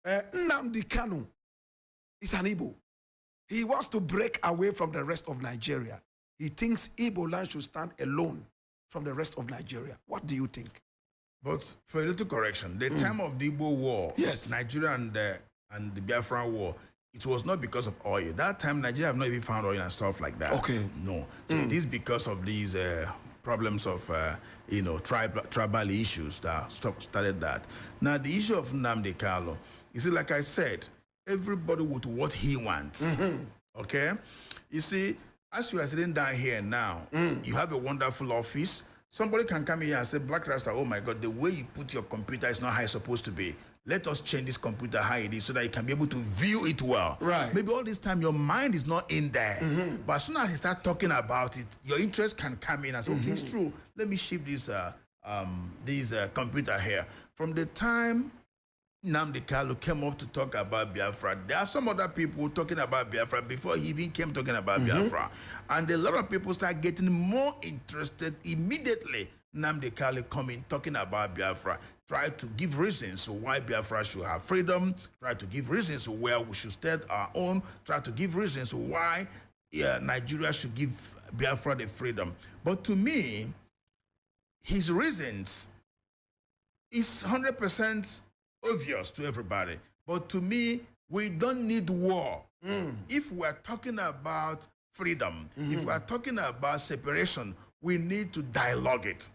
Nnamdi Kanu is an Igbo. He wants to break away from the rest of Nigeria. He thinks Igbo land should stand alone from the rest of Nigeria. What do you think? But for a little correction, the time of the Igbo War, yes, Nigeria and the Biafran War, it was not because of oil. That time, Nigeria have not even found oil and stuff like that. Okay. No. So it is because of these problems of, tribal issues that started that. Now, the issue of Nnamdi Kanu, you see, like I said, everybody with what he wants. Okay? You see, as you are sitting down here now, you have a wonderful office. Somebody can come here and say, Black Rasta, oh my God, the way you put your computer is not how it's supposed to be. Let us change this computer how it is so that you can be able to view it well. Right. Maybe all this time your mind is not in there. But as soon as you start talking about it, your interest can come in and say, okay, it's true. Let me shift this computer here. From the time Nnamdi Kanu came up to talk about Biafra, there are some other people talking about Biafra before he even came talking about Biafra. And a lot of people start getting more interested immediately. Nnamdi Kanu coming, talking about Biafra, try to give reasons why Biafra should have freedom, try to give reasons where we should stand our own, try to give reasons why Nigeria should give Biafra the freedom. But to me, his reasons is 100% obvious to everybody. But to me, we don't need war. If we're talking about freedom, if we're talking about separation, we need to dialogue it.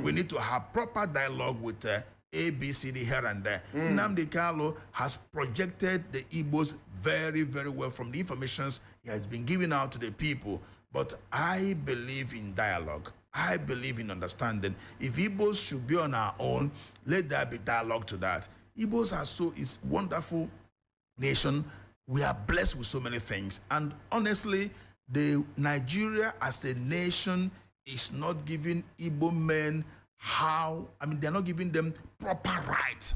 We need to have proper dialogue with A, B, C, D here and there. Nnamdi Kanu has projected the Igbos very, very well from the information he has been giving out to the people. But I believe in dialogue. I believe in understanding. If Igbos should be on our own, let there be dialogue to that. Igbos is wonderful nation. We are blessed with so many things. And honestly, Nigeria as a nation is not giving Igbo men they're not giving them proper right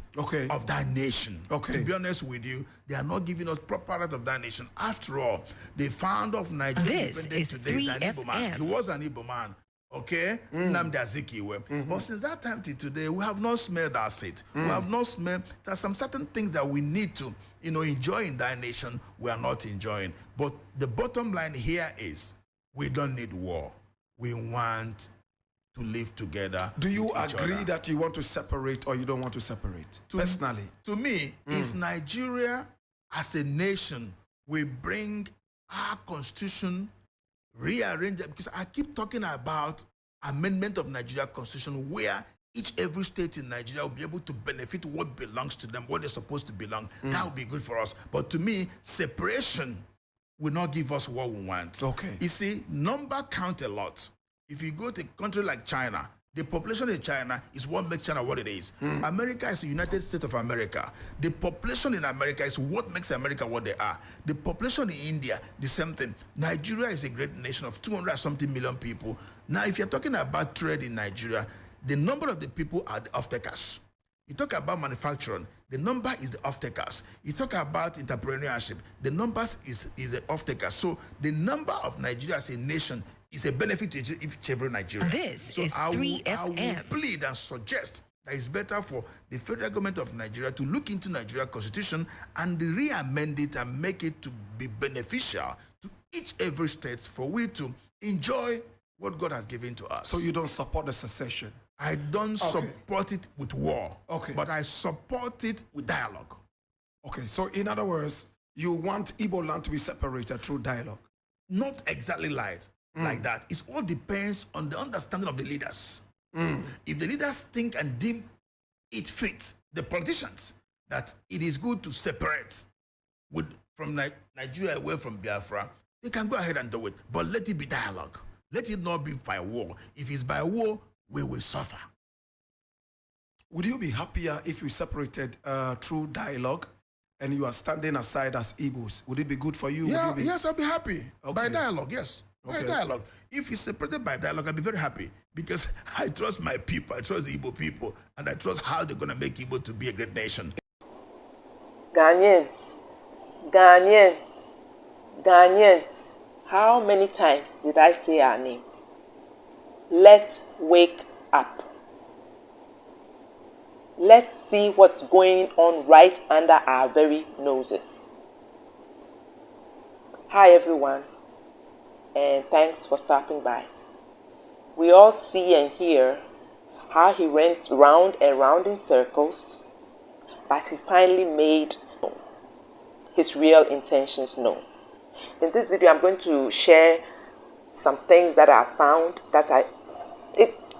of that nation. To be honest with you, they are not giving us proper right of that nation. After all, the founder of Nigeria today is an Igbo man. He was an Igbo man. Okay? Nnamdi Azikiwe. But since that time till today, we have not smelled our seat. We have not smelled. There are some certain things that we need to, enjoy in that nation we are not enjoying. But the bottom line here is we don't need war. We want to live together. Do you agree that you want to separate or you don't want to separate? Personally. To me, if Nigeria as a nation will bring our constitution, rearrange it, because I keep talking about amendment of Nigeria constitution where every state in Nigeria will be able to benefit what belongs to them, what they're supposed to belong. That would be good for us. But to me, separation will not give us what we want. You see, number count a lot. If you go to a country like China, the population in China is what makes China what it is. America is the United States of America. The population in America is what makes America what they are. The population in India, the same thing. Nigeria is a great nation of 200-something million people. Now, if you're talking about trade in Nigeria, the number of the people are the off-takers. You talk about manufacturing, the number is the off-takers. You talk about entrepreneurship, the numbers is the off-takers. So the number of Nigeria as a nation is a benefit to each every Nigerian. This is 3FM. I will plead and suggest that it's better for the federal government of Nigeria to look into Nigeria constitution and re-amend it and make it to be beneficial to each every state for we to enjoy what God has given to us. So you don't support the secession? I don't support it with war, but I support it with dialogue. So in other words, you want Igbo land to be separated through dialogue? Not exactly like that. It all depends on the understanding of the leaders. If the leaders think and deem it fit, the politicians, that it is good to separate from Nigeria away from Biafra, they can go ahead and do it. But let it be dialogue. Let it not be by war. If it's by war, we will suffer. Would you be happier if you separated through dialogue and you are standing aside as Igbos? Would it be good for you? Yeah, yes, I'll be happy. By dialogue, yes. By dialogue. If it's separated by dialogue, I'll be very happy because I trust my people, I trust the Igbo people, and I trust how they're going to make Igbo to be a great nation. Ghanaians, how many times did I say our name? Let's wake up. Let's see what's going on right under our very noses. Hi everyone, and thanks for stopping by. We all see and hear how he went round and round in circles, but he finally made his real intentions known. In this video, I'm going to share some things that I found that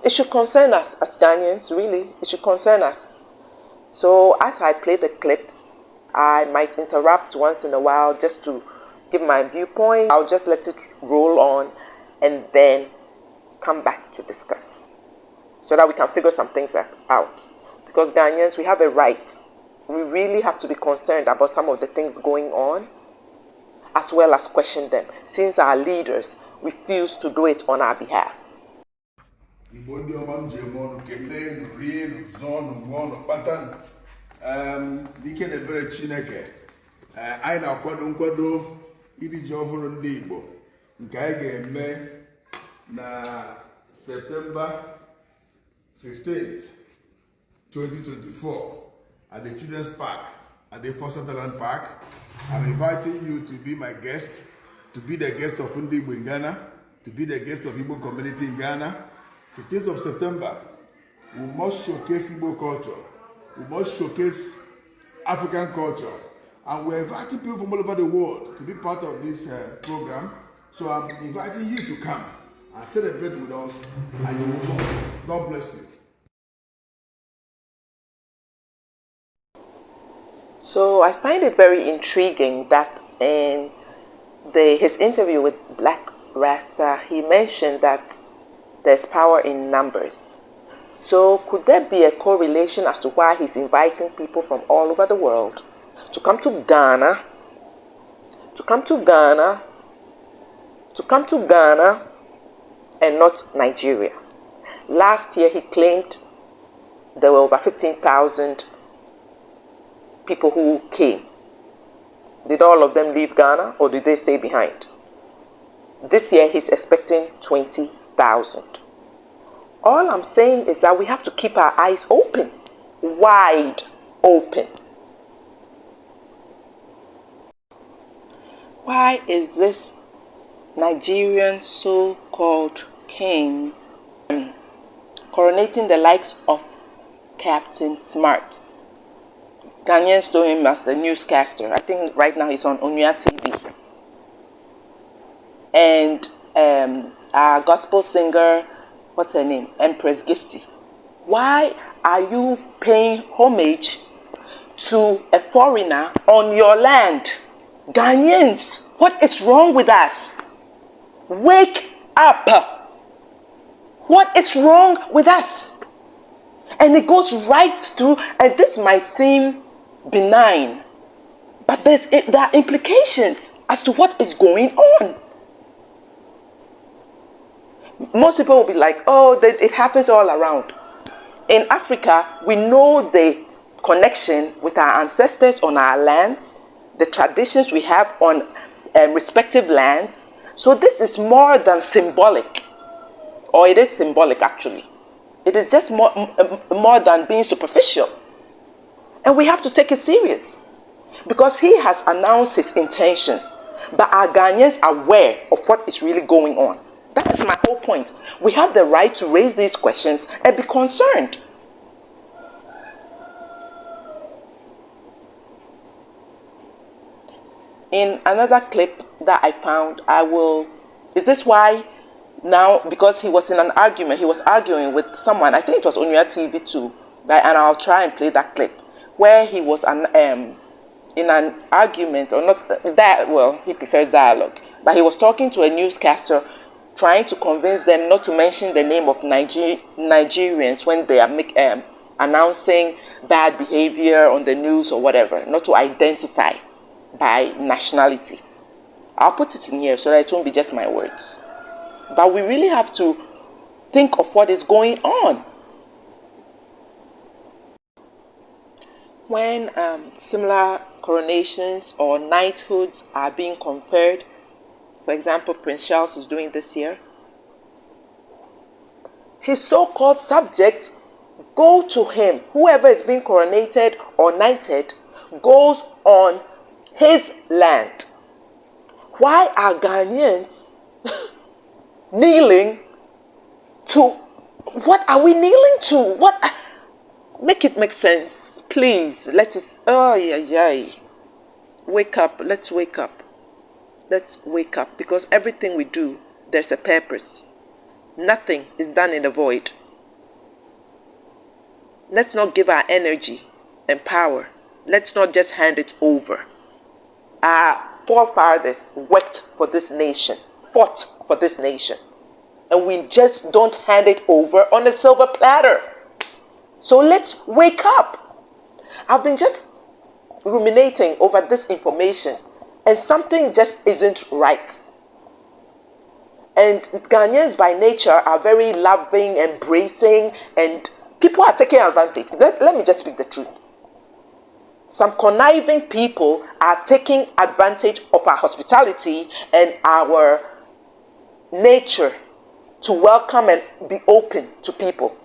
it should concern us as Ghanaians, really. It should concern us. So as I play the clips, I might interrupt once in a while just to give my viewpoint. I'll just let it roll on and then come back to discuss so that we can figure some things out. Because Ghanaians, we have a right. We really have to be concerned about some of the things going on, as well as question them, since our leaders refuse to do it on our behalf. Dike na-ebere Chineke anyị na-akwado nkwado iri ji ọhụrụ ndị Igbo nke anyị ga-eme na September 15th, 2024 at the Children's Park at the Sutherland Park. I'm inviting you to be my guest, to be the guest of Ndi Igbo in Ghana, to be the guest of Igbo community in Ghana. 15th of September, we must showcase Igbo culture. We must showcase African culture. And we're inviting people from all over the world to be part of this program. So I'm inviting you to come and celebrate with us, and you will love it. God bless you. So I find it very intriguing that in his interview with Black Rasta, he mentioned that there's power in numbers. So could there be a correlation as to why he's inviting people from all over the world to come to Ghana, and not Nigeria? Last year he claimed there were over 15,000 people who came. Did all of them leave Ghana or did they stay behind? This year he's expecting 20,000. All I'm saying is that we have to keep our eyes open, wide open. Why is this Nigerian so-called king coronating the likes of Captain Smart? Ghanaians know him as a newscaster. I think right now he's on Onuya TV. And our gospel singer, what's her name? Empress Gifty. Why are you paying homage to a foreigner on your land? Ghanaians, what is wrong with us? Wake up. What is wrong with us? And it goes right through, and this might seem benign, but there are implications as to what is going on. Most people will be like, oh, it happens all around. In Africa, we know the connection with our ancestors on our lands, the traditions we have on respective lands. So this is more than symbolic, or it is symbolic actually. It is just more than being superficial. And we have to take it serious because he has announced his intentions, but are Ghanaians aware of what is really going on? That is my whole point. We have the right to raise these questions and be concerned. In another clip that I found, is this why now, because he was in an argument, he was arguing with someone, I think it was Onuya TV too, and I'll try and play that clip, where he was in an argument, or not that, well, he prefers dialogue, but he was talking to a newscaster, trying to convince them not to mention the name of Nigerians when they are announcing bad behavior on the news or whatever, not to identify by nationality. I'll put it in here so that it won't be just my words. But we really have to think of what is going on. When similar coronations or knighthoods are being conferred, for example, Prince Charles is doing this year, his so-called subjects go to him. Whoever is being coronated or knighted goes on his land. Why are Ghanaians kneeling to? What are we kneeling to? What? Make it make sense, please. Let us. Oh yeah. Wake up. Let's wake up. Let's wake up, because everything we do, there's a purpose. Nothing is done in the void. Let's not give our energy and power. Let's not just hand it over. Our forefathers worked for this nation, fought for this nation, and we just don't hand it over on a silver platter. So let's wake up. I've been just ruminating over this information, and something just isn't right. And Ghanaians by nature are very loving, embracing, and people are taking advantage. Let me just speak the truth. Some conniving people are taking advantage of our hospitality and our nature to welcome and be open to people.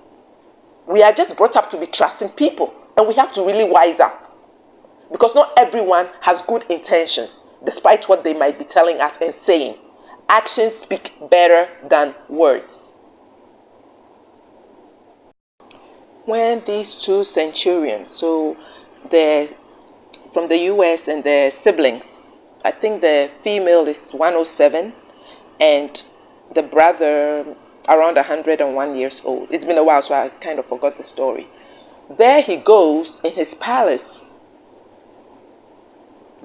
We are just brought up to be trusting people, and we have to really wise up, because not everyone has good intentions, despite what they might be telling us and saying. Actions speak better than words. When these two centurions, so they're from the US and their siblings, I think the female is 107 and the brother around 101 years old. It's been a while, so I kind of forgot the story. There he goes in his palace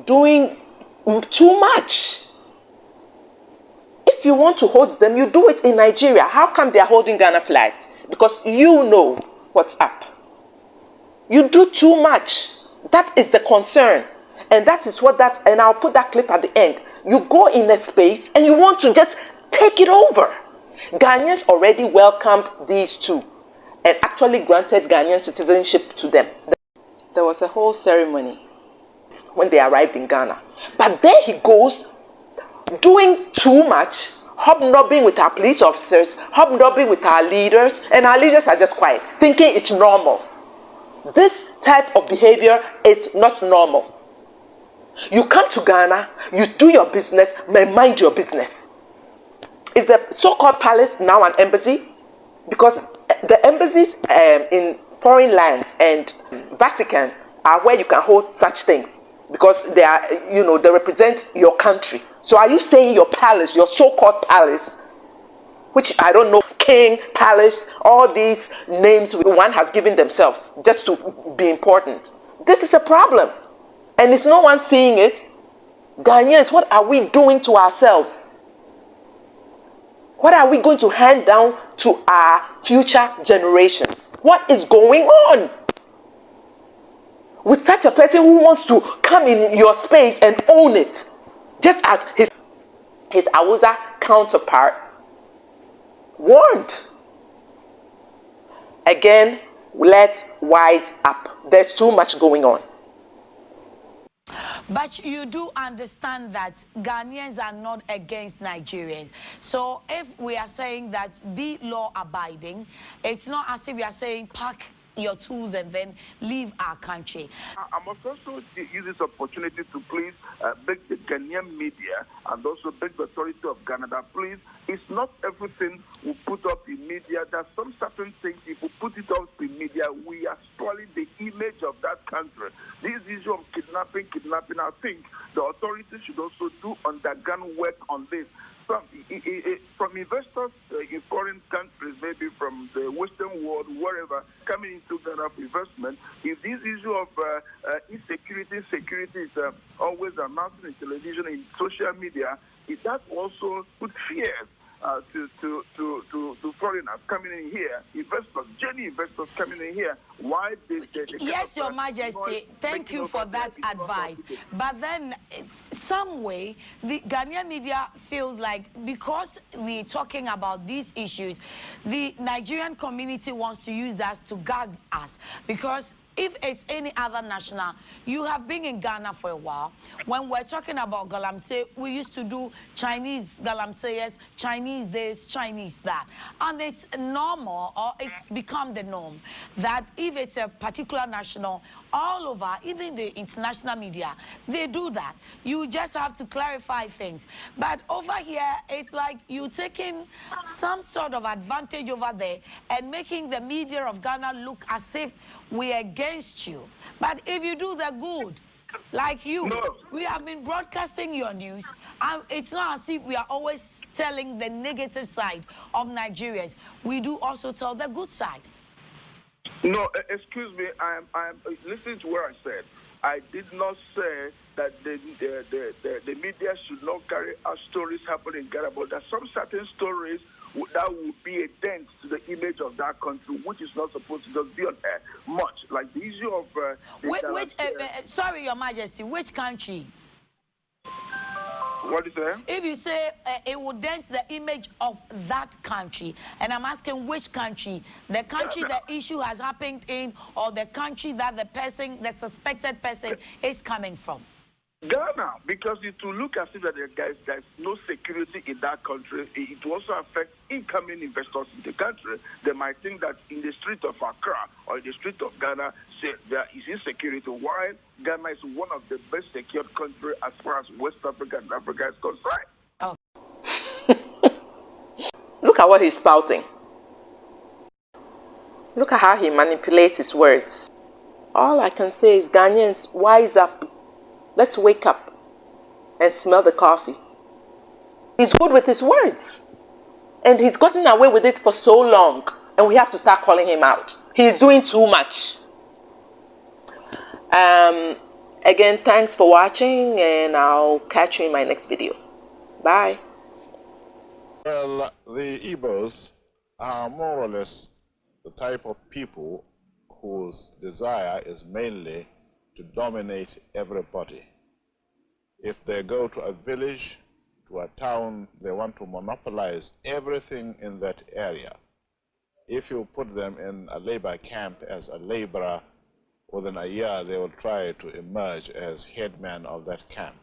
doing too much. If you want to host them, you do it in Nigeria. How come they are holding Ghana flags? Because you know what's up. You do too much. That is the concern. And that is what that, and I'll put that clip at the end. You go in a space and you want to just take it over. Ghanaians already welcomed these two and actually granted Ghanaian citizenship to them. There was a whole ceremony when they arrived in Ghana. But there he goes, doing too much, hobnobbing with our police officers, hobnobbing with our leaders, and our leaders are just quiet, thinking it's normal. This type of behavior is not normal. You come to Ghana, you do your business, mind your business. Is the so-called palace now an embassy? Because the embassies in foreign lands and Vatican are where you can hold such things, because they are, they represent your country. So are you saying your palace, your so-called palace, which I don't know, king, palace, all these names one has given themselves just to be important? This is a problem. And it's no one seeing it. Ghanaians, what are we doing to ourselves? What are we going to hand down to our future generations? What is going on with such a person who wants to come in your space and own it, just as his Awusa counterpart warned? Again, let's wise up. There's too much going on. But you do understand that Ghanaians are not against Nigerians. So if we are saying that be law-abiding, it's not as if we are saying pack your tools and then leave our country. I must also use this opportunity to please beg the Ghanaian media and also beg the authority of Ghana that please, it's not everything we put up in media. There's some certain things, if we put it up in media, we are spoiling the image of that country. This issue of kidnapping, I think the authorities should also do underground work on this. From investors in foreign countries, maybe from the Western world, wherever, coming into Ghana for investment, if this issue of insecurity is always announced in television, in social media, it does also put fears to foreigners coming in here, investors, genuine investors coming in here. Why they yes, Your Majesty, thank you for that advice. But then, some way, the Ghanaian media feels like because we're talking about these issues, the Nigerian community wants to use that to gag us, because if it's any other national, you have been in Ghana for a while. When we're talking about galamsey, we used to do Chinese galamseyers, Chinese this, Chinese that. And it's normal, or it's become the norm, that if it's a particular national, all over, even the international media, they do that. You just have to clarify things. But over here, it's like you taking some sort of advantage over there and making the media of Ghana look as if we're against you. But if you do the good, like you, we have been broadcasting your news, and it's not as if we are always telling the negative side of Nigerians. We do also tell the good side. No, excuse me. I'm listening to what I said. I did not say that the media should not carry out stories happening in Ghana, but there are some certain stories that would be a dent to the image of that country, which is not supposed to just be on air much. Like the issue of... sorry, Your Majesty, which country? What is that? If you say it would dent the image of that country, and I'm asking which country, the country the issue has happened in, or the country that the suspected person is coming from? Ghana, because it will look as if that there's no security in that country. It will also affect incoming investors in the country. They might think that in the street of Accra or in the street of Ghana, there is insecurity, while Ghana is one of the best secured countries as far as West Africa and Africa is concerned. Oh. Look at what he's spouting. Look at how he manipulates his words. All I can say is, Ghanaians, wise up. Let's wake up and smell the coffee. He's good with his words. And he's gotten away with it for so long. And we have to start calling him out. He's doing too much. Again, thanks for watching, and I'll catch you in my next video. Bye. Well, the IGBOs are more or less the type of people whose desire is mainly to dominate everybody. If they go to a village, to a town, they want to monopolize everything in that area. If you put them in a labor camp as a laborer, within a year they will try to emerge as headman of that camp.